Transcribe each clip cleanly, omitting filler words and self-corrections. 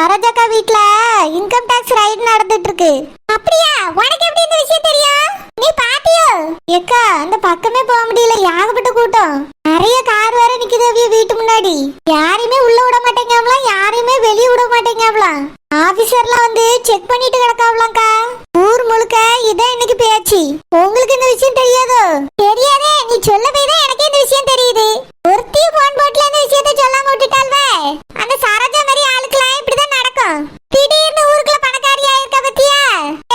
சரோஜாக்கா வீட்ல income tax right நடந்துட்டு இருக்கு. அப்படியா? உனக்கு எப்படி இந்த விஷயம் தெரியும்? நீ பாத்தியோ? ஏக்கா அந்த பக்கமே போக முடியல, ஏகப்பட்ட கூட்டம். நிறைய கார் வேற நிக்குது வீட்டு முன்னாடி. யாரையுமே உள்ள விட மாட்டேங்கலாம், யாரையுமே வெளியே விட மாட்டேங்கலாம். ஆபீசர்லாம் வந்து செக் பண்ணிட்டு கிடக்காவலாம்க்கா. ஊர் முழுக்க இதான் இன்னைக்கு பேச்சு. உங்களுக்கு இந்த விஷயம் தெரியாதோ? தெரியாதே, நீ சொல்ல போய் தான் எனக்கு இந்த விஷயம் தெரியுது. ஒருத்தி போன் போட்ல இந்த விஷயத்தை சொல்லாம விட்டுட்டால்வே. அந்த சரோஜா மாதிரி ஆளுக்கெல்லாம் இப்படிதான் நடக்கும். திடீர்னு ஊருக்குள்ள பணக்காரி ஆயிருக்கா பத்தியா?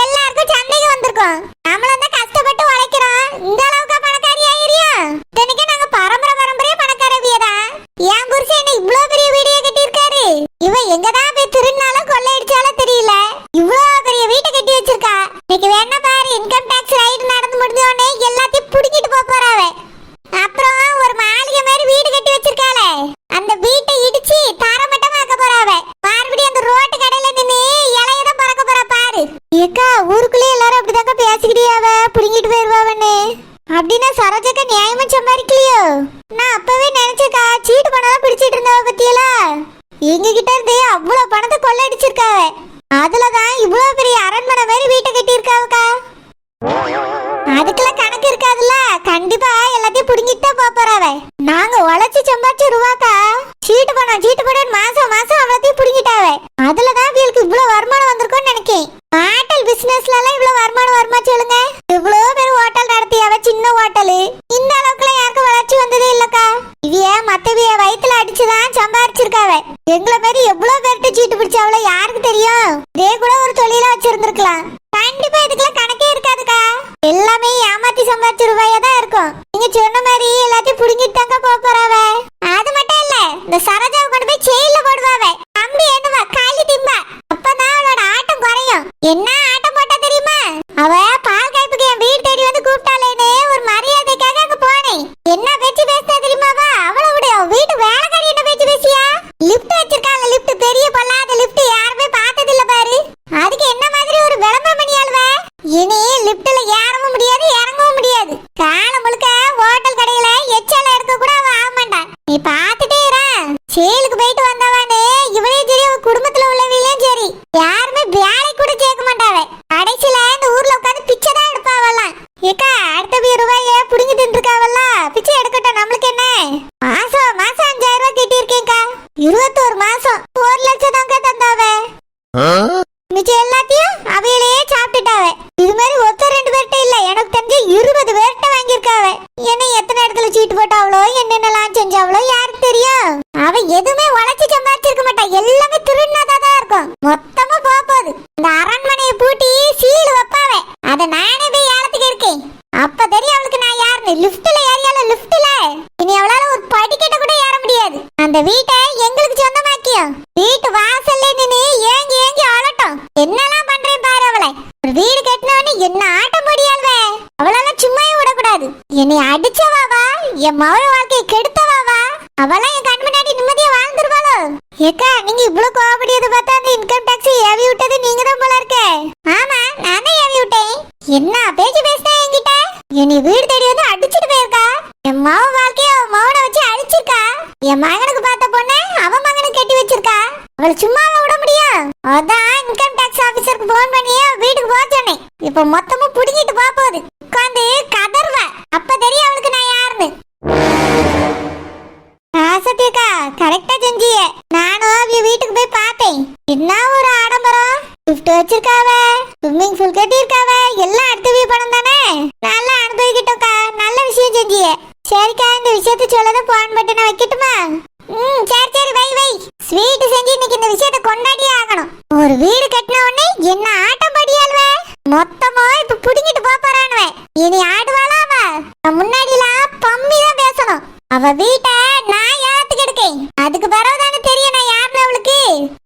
எல்லாருக்கும் சந்தேகம் வந்திருக்கும். நம்மளும் தான் கஷ்டப்பட்டு உழைக்கிறோம், இந்த அளவுக்கு பணக்காரி ஆயிரியும். இன்னைக்கு நாங்க பரம்பரையா பணக்காரவியதான். என் புருஷன் என்ன இவ்வளவு பெரிய வீடியோ கட்டி இருக்காரு. இவன் எங்கதான் போய் திருநாளும் கொள்ளையடிச்சாலும் தெரியல, இவ்வளவு பெரிய வீட்டை கட்டி வச்சிருக்கா. இன்னைக்கு வேணா பாரு, இன்கம் டாக்ஸ் ரைடு நடந்து முடிஞ்ச உடனே எல்லாத்தையும் புடிக்கிட்டு போறாவே. அப்புறம் ஒரு மாளிகை மாதிரி வீடு கட்டி வச்சிருக்காளே, அந்த வீட்டை இடிச்சு தரமட்டமாக்க போறாவே. மறுபடியும் அந்த ரோட்டு கடையில நின்னு இலையதான் பறக்க போறா பாரு. ஏக்கா ஊருக்குள்ளே எல்லாரும் அப்படிதாக்கா பேசிக்கிட்டியாவ, புடிங்கிட்டு போயிருவாவன்னு. அப்படின்னா சரோஜாக்கா நியாயமா சம்பாதிக்கலையோ? நான் அப்பவே நினைச்சேக்கா, சீட்டு பணம் பிடிச்சிட்டு இருந்தவ பத்தியலா எங்க கிட்ட இருந்து அவ்வளவு பணத்தை கொள்ளையடிச்சிருக்காவ. அதுலதான் இவ்வளவு பெரிய அரண்மனை மாதிரி வீட்டை கட்டி இருக்காவக்கா. அதுக்கெல்லாம் கணக்கு இருக்காதுல்ல, கண்டிப்பா எல்லாத்தையும் புடுங்கிட்டு தான் போறாவ. நாங்க உழைச்சு சம்பாதிச்ச ரூபாக்கா சீட்டு பணம் மாசம் அவ்வளோத்தையும் புடுங்கிட்டாவ. அதுலதான் இவளுக்கு இவ்வளவு வருமானம் வந்திருக்கும்னு நினைக்கேன். ஹோட்டல் பிசினஸ்ல எல்லாம் இவ்வளவு வருமானம் வருமா சொல்லுங்க? இவ்வளவு பேர் ஹோட்டல் நடத்தியாவ, சின்ன ஹோட்டலு. இந்த அளவுக்குலாம் யாருக்கும் வளர்ச்சி வந்ததே இல்லக்கா. இவைய மத்தவிய வயிற்றுல அடிச்சுதான் சம்பாதிச்சிருக்காவ. எங்களை மாதிரி எவ்வளவு பேர்கிட்ட சீட்டு பிடிச்சாவளோ யாருக்கு தெரியும்? இதே கூட ஒரு தொழிலா வச்சிருந்திருக்கலாம். கண்டிப்பா இதுக்கெல்லாம் கணக்கே இருக்காதுக்கா. எல்லாமே ஏமாத்தி சம்பாதிச்ச ரூபாயா தான் இருக்கும். நீங்க சொன்ன மாதிரி எல்லாத்தையும் புடுங்கிட்டு தாங்க போறாவ. அது மட்டும் இல்ல, இந்த சரோஜாவை கொண்டு போய் ஜெயில போடுவாவ. தம்பி என்னவா காலி திம்பா, அப்பதான் அவளோட ஆட்டம் குறையும். என்ன ஆட்டம் போட்டா தெரியுமா? அவ பால் காய்ப்புக்கு என் வீடு தேடி வந்து கூப்பிட்டாலேன்னு ஒரு மரியாதைக்காக அங்க போனேன். என்ன பேச்சு பேசினா தெரியுமாவா? அவளை விட வீட்டு வேலைக்காரி என்ன பேச்சு பேசியா? லிப்ட் வச்சிருக்காங்க, லிப்ட் பெரிய பொல்லாத லிப்ட், யாருமே பார்த்தது இல்ல பாரு. அதுக்கு என்ன மாதிரி ஒரு விளம்பரம் பண்ணியாளுவ. இனி லிப்ட்ல ஏறவும் முடியாது இறங்கவும் முடியாது. காலம் முழுக்க ஹோட்டல் கடையில எச்சால எடுக்க கூட அவ ஆக மாட்டான். நீ பாத்துட்டே இரு. சேலுக்கு போயிட்டு வந்தவானே இவளையும் சரி, அவ குடும்பத்துல உள்ளவங்களையும் சரி, யாருமே வேலை கூட சேர்க்க மாட்டாவ. கடைசியில இந்த ஊர்ல உட்காந்து பிச்சை தான் எடுப்பாவலாம். ஏக்கா அடுத்த ரூபாய புடுங்கி தின்றுக்காவல்ல, பிச்சை எடுக்கட்டும், நம்மளுக்கு என்ன? மாசம் 5000 ரூபாய் கட்டி இருக்கேன்க்கா. 21 மாசம் 1 லட்சம் தாங்க தந்தாவ. மிச்சம் எல்லாத்தையும் அவையிலே சாப்பிட்டுட்டாவ. இது மாதிரி ஒத்த 2 பேர்ட்ட இல்ல, எனக்கு தெரிஞ்சு 20 பேர்ட்ட வாங்கியிருக்காவ. என்ன எத்தனை இடத்துல சீட்டு போட்டாவளோ, என்னென்னலாம் செஞ்சாவளோ யாருக்கு தெரியும்? அவ எதுவுமே உழைச்சி சம்பாதிச்சிருக்க மாட்டா, எல்லாமே திருநாதான் இருக்கும். மொத்தமா போகுது. இந்த அரண்மனையை பூட்டி சீல் வைப்பாவ. அத நானே போய் ஏலத்துக்கு இருக்கேன். அப்ப தெரியும் அவளுக்கு நான் யாருன்னு. லிப்ட்ல ஏறியால, லிப்ட்ல இனி அவளால ஒரு படிக்கட்ட கூட ஏற முடியாது. அந்த வீட்டை எங்களுக்கு சொந்தமாக்கியும் வீட்டு வாசல்ல நின்னு ஏங்கி ஆளட்டும். என்னெல்லாம் பண்றேன் பாரு அவளை. ஒரு வீடு கட்டினவனே என்ன ஆட்டம் படியாள்வே. அவளால சும்மாவே விடக்கூடாது. என்னை அடிச்சவாவா, என் மவள வாழ்க்கையை கெடுத்தவாவா, அவளாம் என் கண் முன்னாடி நிம்மதியா வாழ்ந்துருவாளோ? ஏக்கா நீங்க இவ்வளவு கோவப்படியது பார்த்தா அந்த இன்கம் டாக்ஸ் ஏவி விட்டது நீங்க தான் போல இருக்க. ஆமா நான் தான் ஏவி விட்டேன். என்ன பேச்சு பேசினா என்கிட்ட? என்னை வீடு தேடி வந்து அடிச்சுட்டு போயிருக்கா. என் மவ வாழ்க்கைய அவன் மவனை வச்சு அழிச்சிருக்கா. என் மகனுக்கு பார்த்த பொண்ணு அவன் மகனுக்கு கட்டி வச்சிருக்கா. அவளை சும்மாவா விட முடியும்? அதான் இன்கம் டாக்ஸ் ஆபீசருக்கு போன் பண்ணி வீட்டுக்கு போக சொன்னேன். இப்ப மொத்தமா புடிங்கிட்டு போகுது. உட்காந்து கதர்வா, அப்ப தெரியும் அவளுக்கு நான் யாருன்னு. சத்யக்கா கரெக்டா செஞ்சிய. நானும் அவ வீட்டுக்கு போய் பார்த்தேன். என்ன ஒரு ஆடம்பரம், கிஃப்ட் வச்சிருக்காவ, ஸ்விம்மிங் பூல் கட்டி இருக்காவ, எல்லாம் அடுத்த பணம் தானே. நல்லா அனுபவிக்கிட்டோம்க்கா, நல்ல விஷயம் செஞ்சிய. சரிக்கா இந்த விஷயத்த சொல்லத போன் பட்டனை வைக்கட்டுமா? சரி வை. ஸ்வீட் செஞ்சு இன்னைக்கு இந்த விஷயத்த கொண்டாடியே ஆகணும். ஒரு வீடு கட்டின உடனே என்ன ஆட்டம் படியாள்வே. மொத்தமா இப்ப புடிங்கிட்டு போறானுவே. இனி ஆடுவாளா அவ? முன்னாடிலாம் பம்மி தான் பேசணும். அவ வீட்டை நான் ஏத்துக்கு எடுக்கேன். அதுக்கு பிறகுதானே தெரியும் நான் யாருன்னு அவளுக்கு.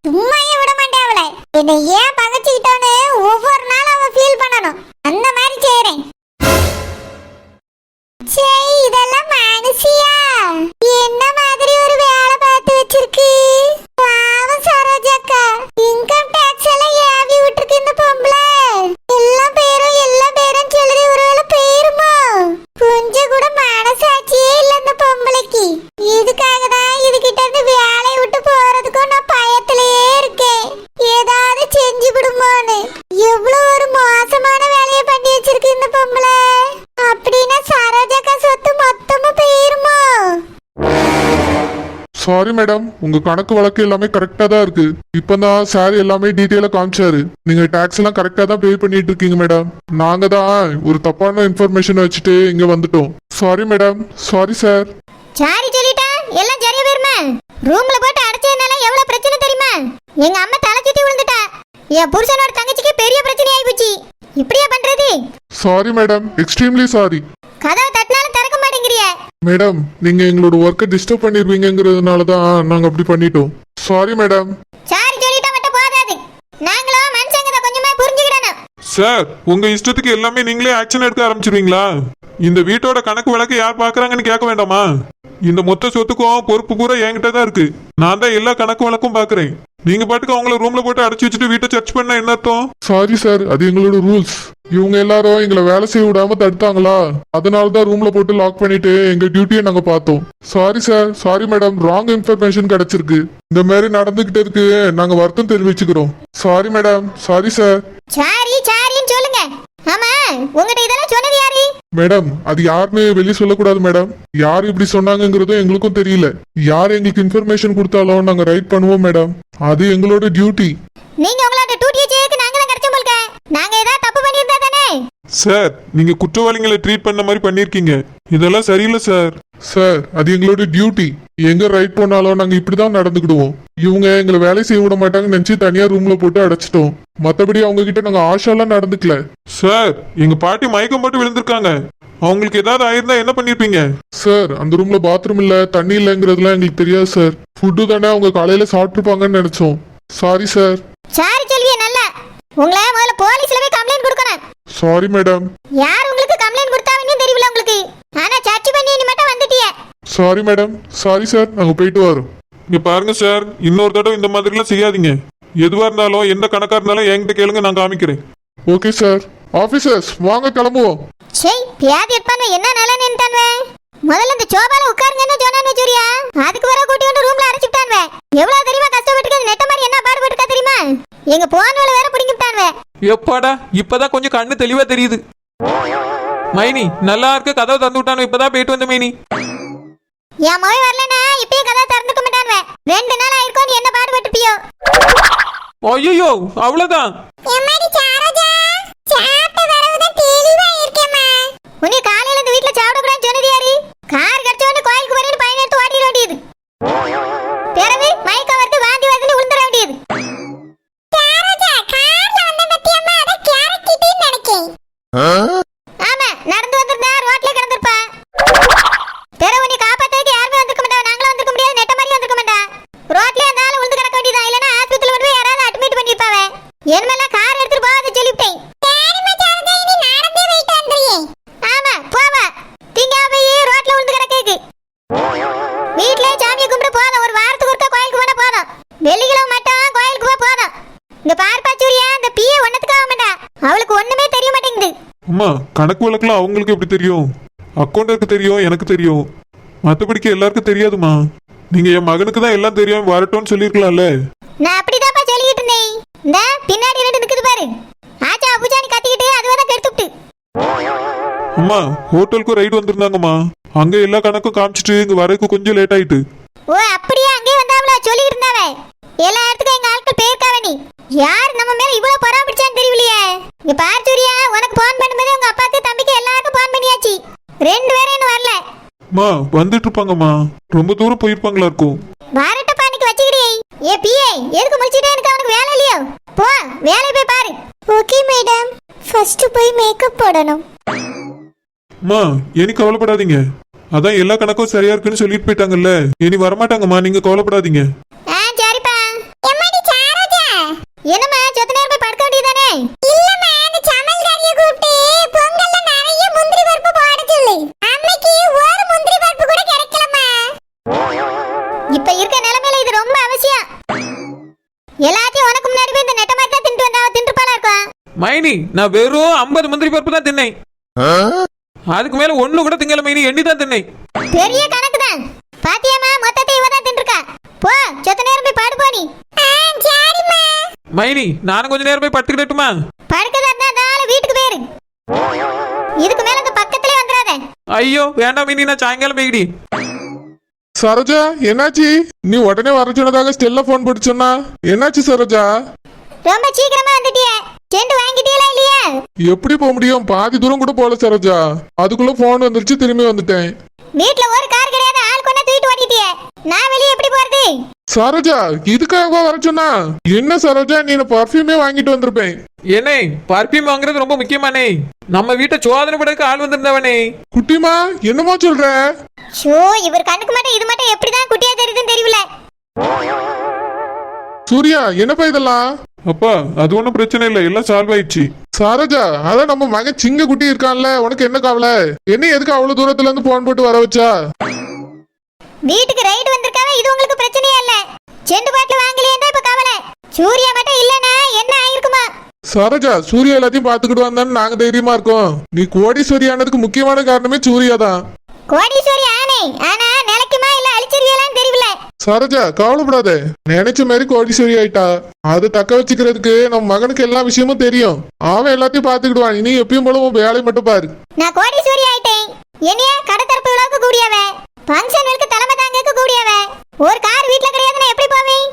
சும்மாயே விட மாட்டேன் அவளை. என்னை ஏன் பகச்சுக்கிட்டோன்னு ஒவ்வொரு நாளும் அவ ஃபீல் பண்ணணும். அந்த மாதிரி செய்யறேன். இதெல்லாம் மனுஷியா? என்ன மாதிரி ஒரு வேலை பார்த்து வச்சிருக்கு. பாவம் சரோஜாக்கா. இன்கம் டாக்ஸ் எல்லாம் ஏவி விட்டுருக்கு இந்த பொம்பளை. எல்லா பேரும் சொல்லுது. ஒருவேளை பேரு சாரி மேடம், உங்க கணக்கு வழக்கு எல்லாமே கரெக்டா தான் இருக்கு. இப்பதான் சார் எல்லாமே டீட்டெயிலா காமிச்சாரு. நீங்க டாக்ஸ் எல்லாம் கரெக்டா தான் பே பண்ணிட்டு இருக்கீங்க மேடம். நாங்க தான் ஒரு தப்பான இன்ஃபர்மேஷன் வச்சுட்டு இங்க வந்துட்டோம். Sorry madam. Sorry sir. Sorry சொல்லிட்டா எல்லாம் சரியா போயிருமா? ரூம்ல போட்டு அடைச்சதுனால எவ்வளவு பிரச்சனை தெரியுமா? எங்க அம்மா தலை சுத்தி விழுந்துட்டா. என் புருஷனோட தங்கச்சிக்கு பெரிய பிரச்சனை ஆகி போச்சு. இப்படியா பண்றது? Sorry madam, extremely sorry. கதவை தட்டினாலும் திறக்க மாட்டேங்கிறிய. மேடம், நீங்க எங்களோட ஒர்க்கை டிஸ்டர்ப் பண்ணிருவீங்கிறதுனால தான் நாங்க அப்படி பண்ணிட்டோம். Sorry madam. சாரி சொல்லிட்டா மட்டும் போதாது, நாங்களும் மனுஷங்க கொஞ்சமா புரிஞ்சுக்கிடணும். சார், உங்க இஷ்டத்துக்கு எல்லாமே நீங்களே ஆக்ஷன் எடுக்க ஆரம்பிச்சிருவீங்களா? இந்த வீட்டோட கணக்கு வழக்கு யார் பாக்குறாங்கன்னு கேட்க வேண்டாமா? இந்த மொத்த சொத்துக்கும் பொறுப்பு பூரா என்கிட்ட தான் இருக்கு. நான் தான் எல்லா கணக்கு வழக்கும் பாக்குறேன். நீங்க பாட்டுக்கு அவங்கள ரூம்ல போட்டு அடைச்சு வச்சுட்டு வீட்டை சர்ச் பண்ணா என்ன அர்த்தம்? சாரி சார், அது எங்களோட ரூல்ஸ். இவங்க எல்லாரும் எங்களை வேலை செய்ய விடாம தடுத்தாங்களா, அதனாலதான் ரூம்ல போட்டு லாக் பண்ணிட்டு எங்க டியூட்டியை நாங்க பார்த்தோம். Sorry sir. Sorry madam, wrong information கிடைச்சிருக்கு. இந்த மாதிரி நடந்துகிட்டு இருக்கு, நாங்க வருத்தம் தெரிவிச்சுக்கிறோம். Sorry madam. Sorry sir. Sorry சாரின்னு சொல்லுங்க. ஆமா, உங்ககிட்ட இதெல்லாம் சொன்னது யாரு? மேடம், அது யாருன்னு வெளியே சொல்லக்கூடாது மேடம். யார் இப்படி சொன்னாங்கிறதும் எங்களுக்கும் தெரியல. யார் எங்களுக்கு இன்ஃபர்மேஷன் கொடுத்தாலும் நாங்க ரைட் பண்ணுவோம் மேடம். அது எங்களோட டியூட்டி. நீங்க உங்களோட டியூட்டியை செய்யக்கு நாங்க தான் கிடைச்சோம் போல்க. நாங்க ஏதாவது தப்பு பண்ணியிருந்தா தானே? சார், நீங்க குற்றவாளிகளை ட்ரீட் பண்ண மாதிரி பண்ணிருக்கீங்க. இதெல்லாம் சரியில்லை சார். சார், அது எங்களோட டியூட்டி. எங்க ரைட் பண்ணாலும் நாங்க இப்படிதான் நடந்துக்கிடுவோம். இவங்க எங்களை வேலை செய்ய விட மாட்டாங்கன்னு நினைச்சு தனியா ரூம்ல போட்டு அடைச்சிட்டோம். மத்தபடி அவங்க கிட்ட நாங்க ஆஷாலாம் நடந்துக்கல. சார், எங்க பாட்டி மயக்கம் போட்டு விழுந்திருக்காங்க. அவங்களுக்கு ஏதாவது ஆயிருந்தா என்ன பண்ணிருப்பீங்க? சார், அந்த ரூம்ல பாத்ரூம் இல்ல, தண்ணி இல்லைங்கிறதுலாம் எங்களுக்கு தெரியாது சார். ஃபுட்டு தானே அவங்க காலையில சாப்பிட்டுருப்பாங்கன்னு நினைச்சோம். Sorry sir. சாரி சொல்வியே நல்லா. உங்களை முதல்ல போலீஸ்ல போய் கம்ப்ளைண்ட் கொடுக்கணும். Sorry madam. யார் உங்களுக்கு கம்ப்ளைண்ட் கொடுத்தாங்கன்னு தெரியல உங்களுக்கு. ஆனா சர்ச் பண்ணி நீ மட்டும் வந்துட்டியே. Sorry madam. சாரி சார், நாங்க போயிட்டு வரோம். இங்க பாருங்க சார், இன்னொரு தடவை இந்த மாதிரிலாம் செய்யாதீங்க. எதுவா இருந்தாலும் எந்த கணக்கா இருந்தாலும் என்கிட்ட கேளுங்க, நான் காமிக்கிறேன். Okay sir. ஆபீசர்ஸ் வாங்க கிளம்புவோம். சரி, பியாதி எடுப்பானே என்ன நல்ல நின்னுட்டானே. முதல்ல இந்த சோபால உட்காருங்கன்னு சொன்னானே சூரியா. அதுக்கு வர கூட்டி வந்து ரூம்ல அடைச்சிட்டானே. எவ்வளவு தெரியுமா கஷ்டப்பட்டு நெட்ட மாதிரி என்ன பாடுபட்டுக்கா தெரியுமா? எங்க போனவள வேற பிடிங்கிட்டானே. எப்பாடா, இப்பதான் கொஞ்சம் கண்ணு தெளிவா தெரியுது. மைனி நல்லா இருக்க, கதவை திறந்து விட்டானு. இப்பதான் போயிட்டு வந்த மைனி. என் மொழி வரலனா இப்பயே கதை திறந்துக்க மாட்டானே. 2 நாள் ஆயிருக்கும், நீ என்ன பாடுபட்டுப்பியோ. ஐயோ, அவ்வளவுதான். எம்மாடி சாரோஜா, சாப்பிட்ட வரவுதான் தெளிவா இருக்கேம்மா. உன்னை காலையில இந்த வீட்ல சாப்பிட கூடாதுன்னு சொன்னது யாரு? கார் கடிச்சோன்னு கோயிலுக்கு வரேன்னு பையன் எடுத்து ஓடிட வேண்டியது. பிறகு மயக்க வருது, வாந்தி வருதுன்னு உளுந்துட வேண்டியது. சாரோஜா, கார்ல வந்த பத்தியம்மா, அத கேரட் கிட்டின்னு நினைக்கேன். ஆமா, நடந்து வந்திருந்தா ரோட்ல கிடந்திருப்பா. பிறகு உன்னை காப்பாத்துறதுக்கு யாருமே வந்திருக்க மாட்டா. நாங்களும் வந்திருக்க முடியாது, நெட்ட மாதிரி வந்திருக்க மாட்டா. ரோட்லயே இருந்தாலும் உளுந்து கிடக்க வேண்டியதா. இல்லைன்னா ஆஸ்பத்திரியில கொண்டு போய் யாராவது அட்மிட் பண்ணிருப்பாவே. என்மேல கார் எடுத்துட்டு போகாத சொல்லிவிட்டேன். ஆமா, போவா. திங்காம போய் ரோட்ல உளுந்து கிடக்கேக்கு. வீட்லயே சாமியை கும்பிட போதும். ஒரு வாரத்துக்கு ஒருக்கா கோயிலுக்கு போனா போதும். வெள்ளிக்கிழமை மட்டும் கோயிலுக்கு போதும். இங்க பார்ப்பா சூரியா, இந்த பிஏ ஒன்னத்துக்கு ஆக மாட்டா. அவளுக்கு ஒண்ணுமே தெரிய மாட்டேங்குது. அம்மா, கணக்கு வழக்குலாம் அவங்களுக்கு எப்படி தெரியும்? அக்கௌண்டருக்கு தெரியும், எனக்கு தெரியும். மற்றபடிக்கு எல்லாருக்கும் தெரியாதுமா. நீங்க என் மகனுக்கு தான் எல்லாம் தெரியும், வரட்டும்னு சொல்லிருக்கலாம்ல. நான் அப்படிதான்ப்பா சொல்லிக்கிட்டு இருந்தேன். இந்த பின்னாடி 2 நிக்குது பாரு. ஆச்சா பூஜானி கத்திக்கிட்டு அதுவா தான் கெடுத்துட்டு. அம்மா, ஹோட்டலுக்கு ரைடு வந்திருந்தாங்கம்மா. அங்க எல்லா கணக்கும் காமிச்சிட்டு இங்க வரக்கு கொஞ்சம் லேட் ஆயிட்டு. ஓ, அப்படியே அங்கே வந்தாவளா சொல்லிக்கிட்டு இருந்தாவே. எல்லா இடத்துக்கும் எங்க ஆட்கள் பேருக்காவே. நீ யார் நம்ம மேல இவ்வளவு பராமரிச்சான்னு தெரியலையே. இங்க பாரு சூரியா, உனக்கு போன் பண்ணும்போது உங்க அப்பாக்கு தம்பிக்கு எல்லாருக்கும் போன் பண்ணியாச்சு. 2 பேரும் இன்னும் வரல. அம்மா, வந்துட்டு இருப்பாங்கம்மா. ரொம்ப தூரம் போயிருப்பாங்களா இருக்கும். வரட்ட பானிக்கு வச்சுக்கிடியே. ஏ பிஏ, எதுக்கு முடிச்சிட்டே எனக்கு அவனுக்கு வேலை இல்லையோ? போ, வேலையை போய் பாரு. ஓகே மேடம், ஃபர்ஸ்ட் போய் மேக்கப் போடணும். அம்மா, இனி கவலைப்படாதீங்க. அதான் எல்லா கணக்கும் சரியா இருக்குன்னு சொல்லிட்டு போயிட்டாங்கல்ல. இனி வரமாட்டாங்கம்மா, நீங்க கவலைப்படாதீங்க. சரிப்பா. எம்மாடி சாரோஜா, என்னம்மா சொத்த நேரம் போய் படுக்க வேண்டியதானே? இல்லம்மா, அந்த சமையல்காரியை கூப்பிட்டு பொங்கல்ல நிறைய முந்திரி பருப்பு போட சொல்லு. அன்னைக்கு ஒரு முந்திரி பருப்பு கூட கிடைக்கலம்மா. இப்ப இருக்க நிலைமையில இது ரொம்ப அவசியம். எல்லாத்தையும் உனக்கு முன்னாடி போய் இந்த நெட்ட மாதிரி தான் தின்ட்டு வந்தா தின்றுப்பாளா இருக்கும். மைனி, நான் வெறும் 50 முந்திரி பருப்பு தான் தின்னேன். அதுக்கு மேல ஒண்ணு கூட திங்கல மைனி, எண்ணி தான் தின்னேன். பெரிய கணக்கு தான். பாத்தியாமா, மொத்தத்தை இவ தான் தின்றுக்கா. போ, சொத்த நேரம் போய் படு போனி. சரிம்மா. மைனி, நானும் கொஞ்ச நேரம் போய் படுத்துக்கிட்டுமா? படுக்கதா இருந்தா வீட்டுக்கு போயிரு. இதுக்கு மேல இந்த பக்கத்திலே வந்துடாத. ஐயோ வேண்டாம் மைனி, நான் சாயங்காலம் போய்டி. சரோஜா என்னாச்சு? நீ உடனே வர சொன்னதாக ஸ்டெல்லா போன் போட்டு சொன்னா. என்னாச்சு சரோஜா? ரொம்ப சீக்கிரமா வந்துட்டியே. செண்டு வாங்கிட்டீங்களா இல்லையா? எப்படி போக முடியும்? பாதி தூரம் கூட போல சரோஜா. அதுக்குள்ள போன் வந்துருச்சு, திரும்பி வந்துட்டேன். வீட்ல ஒரு கார் கிடையாது, ஆள் கொண்டா தூக்கிட்டு ஓடிட்டியே. நான் வெளியே எப்படி போறது? சரோஜா இதுக்காக வர சொன்னா? என்ன சரோஜா, நீ பர்ஃபியூமே வாங்கிட்டு வந்திருப்பேன். என்னே பர்ஃபியூம் வாங்குறது ரொம்ப முக்கியமானே. நம்ம வீட்டை சோதனை படக்கு ஆள் வந்திருந்தவனே. குட்டிமா என்னமோ சொல்ற? ஷோ, இவர் கண்ணுக்கு மட்டும் இது மட்டும் எப்படிதான் குட்டியா தெரியுதுன்னு தெரியல. சூர்யா என்னப்பா இதெல்லாம்? அப்பா அது ஒன்றும் பிரச்சனை இல்லை, எல்லாம் சால்வ் ஆயிடுச்சு. சரோஜா அதான் நம்ம மகன் சிங்க குட்டி இருக்கான்ல, உனக்கு என்ன கவலை? என்ன எதுக்கு அவ்வளவு தூரத்துல இருந்து போன் போட்டு வர வச்சா? வீட்டுக்கு ரைடு வந்திருக்காவே, இது உங்களுக்கு பிரச்சனையே இல்ல. செண்டு பாட்டில் வாங்கலையே தான் இப்ப கவலை. சூர்யா மட்டும் இல்லனா என்ன ஆயிருக்குமா? சரோஜா சூர்யா எல்லாத்தையும் பாத்துக்கிட்டு வந்தான்னு நாங்க தைரியமா இருக்கோம். நீ கோடீஸ்வரி ஆனதுக்கு முக்கியமான காரணமே சூர்யா தான். கோடீஸ்வரி ஆனே, ஆனா நிலைக்குமா இல்ல அழிச்சிருவியலான்னு தெரியல. சரோஜா கவலைப்படாத, நினைச்ச மாதிரி கோடீஸ்வரி ஆயிட்டா. அது தக்க வச்சுக்கிறதுக்கு நம்ம மகனுக்கு எல்லா விஷயமும் தெரியும். அவன் எல்லாத்தையும் பாத்துக்கிடுவான். நீ எப்பயும் போல உன் வேலையை மட்டும் பாரு. நான் கோடீஸ்வரி ஆயிட்டேன். என்னைய கடத்தரப்பு விழாவுக்கு கூடியவ, ஃபங்க்ஷனுக்கு தலைமை தாங்கக்கு கூடியவ. ஒரு கார் வீட்ல கிடையாதுன்னா எப்படி போவேன்?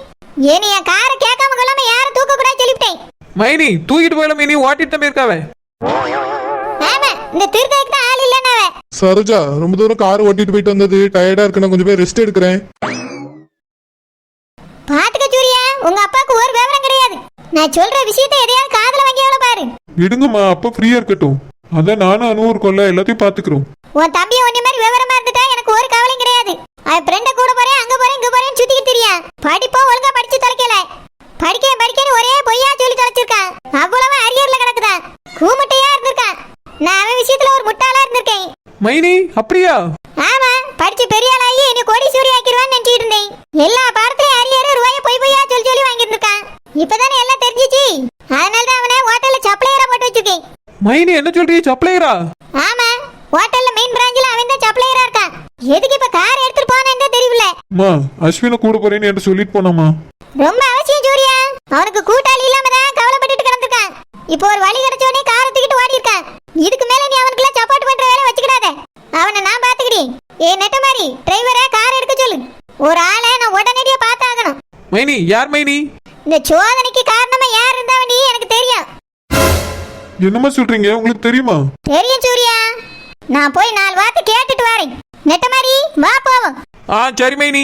என்னைய காரை கேட்காம கொள்ளாம யாரும் தூக்க கூடாது சொல்லிவிட்டேன். மைனி தூக்கிட்டு போயில மைனி, ஓட்டிட்டு தான் இருக்காவே. ஆமா, இந்த திருத்தக்கு தான் ஆள் இல்லன்னாவ. சரோஜா ரொம்ப தூரம் கார் ஓட்டிட்டு போயிட்டு வந்தது டயர்டா இருக்கு, நான் கொஞ்சம் பேர் ரெஸ்ட் எடுக்கிறேன். பாத்துக்க சூர்யா, உங்க அப்பாவுக்கு ஒரு விவரம் கிடையாது. நான் சொல்ற விஷயத்தை எதையாவது காதுல வாங்கியாவல பாரு. விடுங்கம்மா, அப்பா ஃப்ரீயா இருக்கட்டும். அதான் நானும் அனுவர் கொள்ள எல்லாத்தையும் பாத்துக்கிறோம். உன் தம்பி ஒன்னே மாதிரி விவரமா இருந்துட்டா எனக்கு ஒரு கவலையும் கிடையாது. அவன் ஃப்ரெண்ட கூட போறேன், அங்க போறேன், இங்க போறேன் சுத்திக்கிட்டு தெரியா. படிப்போ ஒழுங்கா படிச்சு தொலைக்கல. படிக்கன்னு ஒரே பொய்யா சொல்லி தொலைச்சிருக்கான். அவ்வளவு அரியர்ல கிடக்குதா. கூமுட்டையா இருந்திருக்கான். நான் அவன் விஷயத்துல ஒரு முட்டாளா இருந்திருக்கேன். மைனி அப்படியா? ஆமா, படிச்சு பெரிய ஆளாகி என்ன கோடீஸ்வரி ஆக்கிடுவான்னு நினைச்சிட்டு இருந்தேன். எல்லா பாடத்திலயும் அரியர் ரூபாய பொய்யா சொல்லி வாங்கி இருந்திருக்கான். இப்பதானே எல்லாம் தெரிஞ்சிச்சு. அதனாலதான் அவனை ஹோட்டல்ல சப்ளையரா போட்டு வச்சிருக்கேன். மைனி என்ன சொல்றீங்க, சப்ளையரா? ஆமா, ஹோட்டல்ல மெயின் பிரான்ச்ல அவன் தான் சப்ளையரா இருக்கான். எதுக்கு இப்ப கார் எடுத்துட்டு போனான்னு தெரியல. அம்மா அஸ்வினை கூட போறேன்னு என்று சொல்லிட்டு போனாமா? ரொம்ப அவசியம் சூர்யா. அவனுக்கு கூட்டாளி இல்லாம தான் கவலைப்பட்டுட்டு கிடந்திருக்கான். இப்போ ஒரு வழி கிடைச்சோடனே காரை தூக்கிட்டு ஓடி இருக்கான். இதுக்கு மேல நீ அவனுக்கு எல்லாம் சப்போர்ட் பண்ற வேலை வச்சுக்கிடாத. அவனை நான் பாத்துக்கிறேன். நெட்ட மாதிரி டிரைவரை கார் எடுக்க சொல்லு. ஒரு ஆளை நான் உடனடியா பார்த்தாகணும். மைனி யார் மைனி? இந்த சோதனைக்கு காரணமா யார் இருந்தா வேண்டி எனக்கு தெரியும். என்னம்மா சொல்றீங்க? உங்களுக்கு தெரியுமா? தெரியும் சூர்யா. நான் போய் 4 வார்த்தை கேட்டுட்டு வரேன். நெட்ட மாதிரி வா போவோம். சரி மைனி.